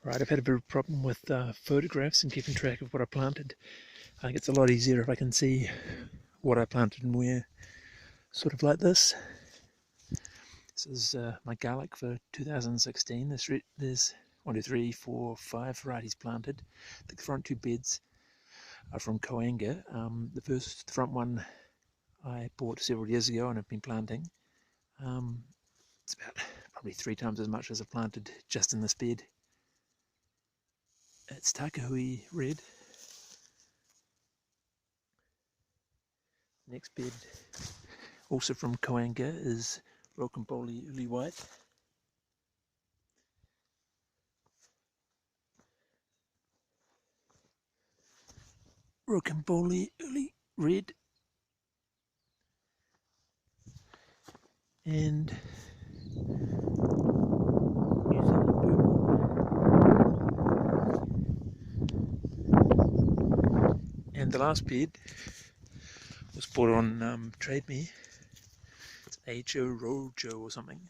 Right, I've had a bit of a problem with photographs and keeping track of what I planted. I think it's a lot easier if I can see what I planted and where, sort of like this. This is my garlic for 2016. There's 1, 2, 3, 4, 5 varieties planted. The front two beds are from Coanga. The front one I bought several years ago and have been planting. It's about probably 3 times as much as I've planted just in this bed. It's Takahui Red. Next bed, also from Coanga, is Rocambole Uli White. Rocambole Uli Red. And New Zealand purple. And the last bed was bought on Trade Me. It's Ajo Rojo or something.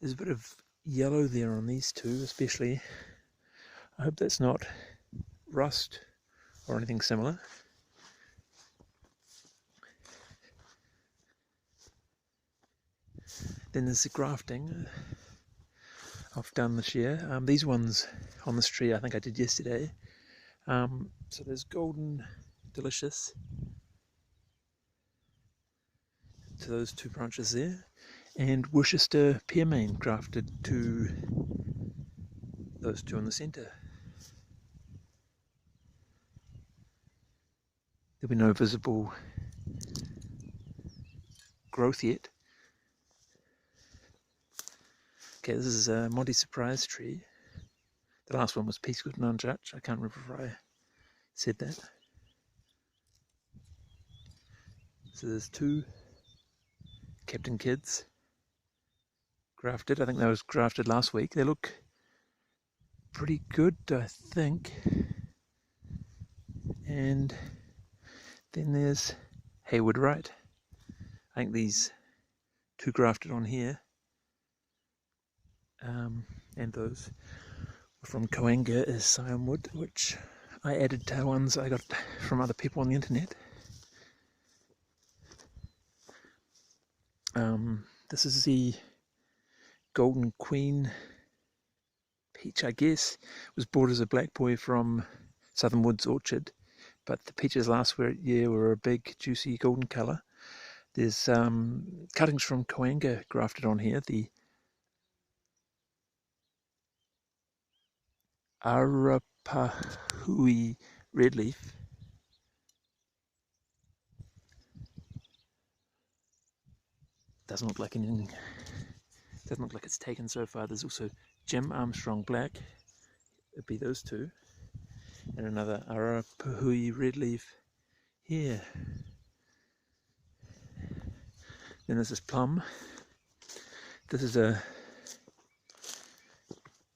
There's a bit of yellow there on these two, especially. I hope that's not rust or anything similar. Then there's the grafting I've done this year. These ones on this tree I think I did yesterday. So there's Golden Delicious to those 2 branches there, and Worcester Pearmain grafted to those 2 in the centre. There'll be no visible growth yet. Okay, this is a Monty Surprise tree. The last one was Peacegood and Unjudged. I can't remember if I said that. So there's 2 Captain Kids grafted. I think that was grafted last week. They look pretty good, I think. And then there's Hayward Wright. I think these 2 grafted on here. And those were from Coanga is Scion Wood, which I added to ones I got from other people on the internet. This is the Golden Queen peach, I guess. It was bought as a black boy from Southern Woods Orchard, but the peaches last year were a big, juicy golden colour. There's cuttings from Coanga grafted on here. The Arapahui red leaf. Doesn't look like anything. Doesn't look like it's taken so far. There's also Jim Armstrong Black. It'd be those 2, and another Arapahui red leaf here. Then there's this plum. This is a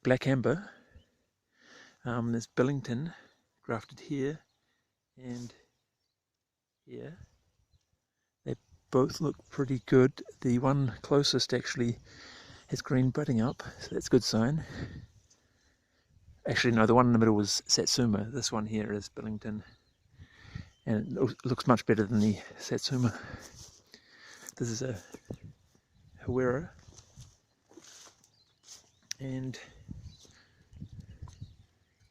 black amber. There's Billington grafted here and here. They both look pretty good. The one closest actually has green budding up, so that's a good sign. Actually no, the one in the middle was Satsuma. This one here is Billington, and it looks much better than the Satsuma. This is a Hawera, and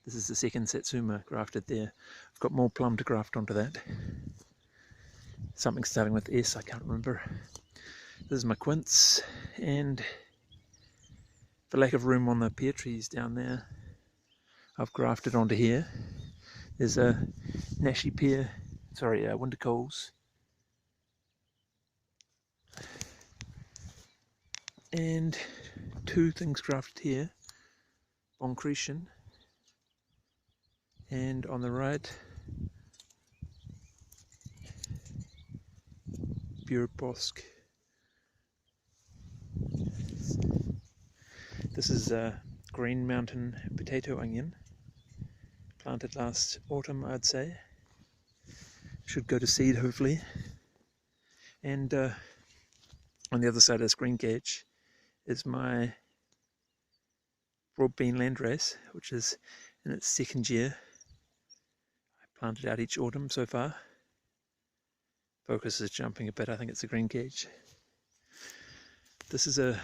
this is the second Satsuma grafted there. I've got more plum to graft onto that. Something starting with S, I can't remember. This is my quince, and for lack of room on the pear trees down there, I've grafted onto here. There's a Nashi pear, winter coals. And 2 things grafted here, Boncretian, and on the right, Burbosk. This is a Green Mountain potato onion, planted last autumn, I'd say. Should go to seed hopefully. And on the other side is green gage. is my broadbean landrace, which is in its second year. I planted out each autumn so far. Focus is jumping a bit, I think it's a green gauge. This is a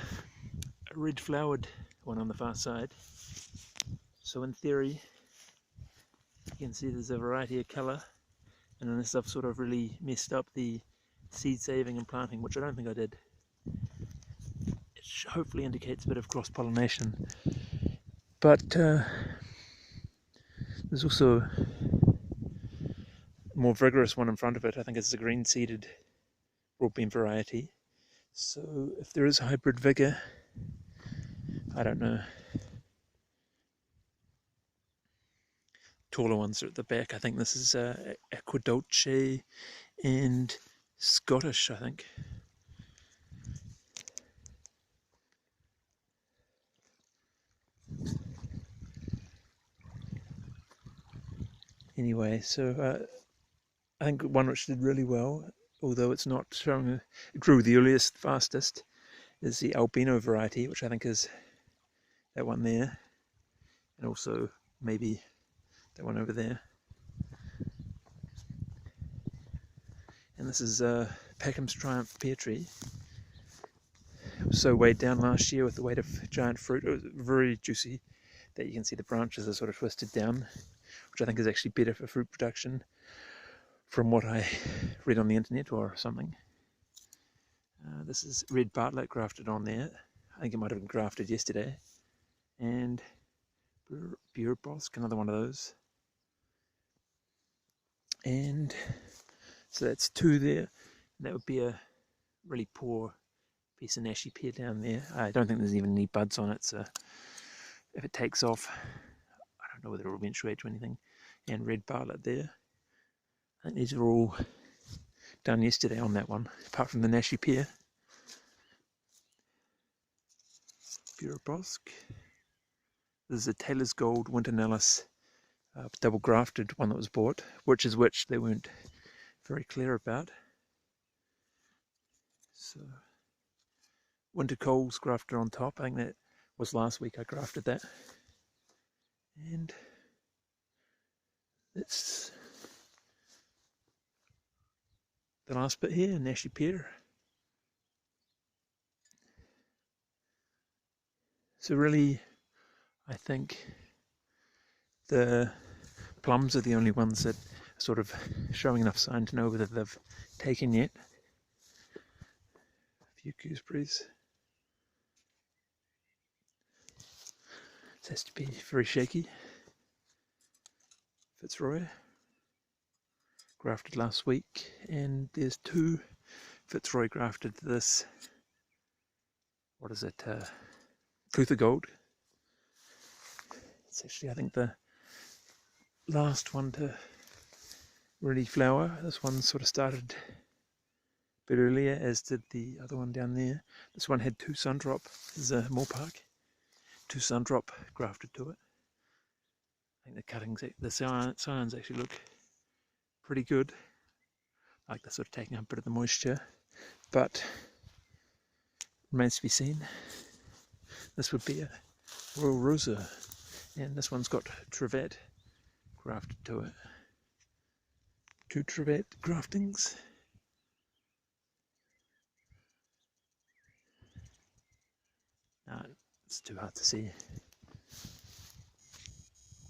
red flowered one on the far side. So in theory, you can see there's a variety of colour, and unless I've sort of really messed up the seed saving and planting, which I don't think I did, it hopefully indicates a bit of cross-pollination. But there's also a more vigorous one in front of it. I think it's a green seeded broadbean variety. So if there is hybrid vigour, I don't know. Taller ones are at the back. I think this is Aquadolce and Scottish, I think. Anyway, so I think one which did really well, although it's not showing, it grew the earliest, fastest, is the albino variety, which I think is that one there, and also maybe that one over there. And this is Peckham's Triumph pear tree. It was so weighed down last year with the weight of giant fruit. It was very juicy that you can see the branches are sort of twisted down, which I think is actually better for fruit production from what I read on the internet or something. This is red Bartlett grafted on there. I think it might have been grafted yesterday. And Burbosk, another one of those. And so that's two there. And that would be a really poor piece of Nashi pear down there. I don't think there's even any buds on it, so if it takes off, I don't know whether it will eventuate to anything. And red Bartlett there. I think these are all done yesterday on that one, apart from the Nashi pear. Burbosk. This is a Taylor's Gold Winter Nellis double grafted one that was bought, which is which they weren't very clear about. So Winter Coals grafted on top. I think that was last week I grafted that. And that's the last bit here, Nashi pear. So really, I think the plums are the only ones that are sort of showing enough sign to know whether they've taken yet. A few gooseberries. This has to be very shaky. Fitzroy, grafted last week, and there's two Fitzroy grafted this, what is it, Clutha Gold. It's actually, I think, the last one to really flower. This one sort of started a bit earlier, as did the other one down there. This one had two Sundrop. This is a Moorpark. Two Sundrop grafted to it. I think the cuttings, the scions actually look pretty good. Like they're sort of taking up a bit of the moisture, but remains to be seen. This would be a Royal Rosa, and this one's got Trivet grafted to it. Two Trivet graftings. No, it's too hard to see.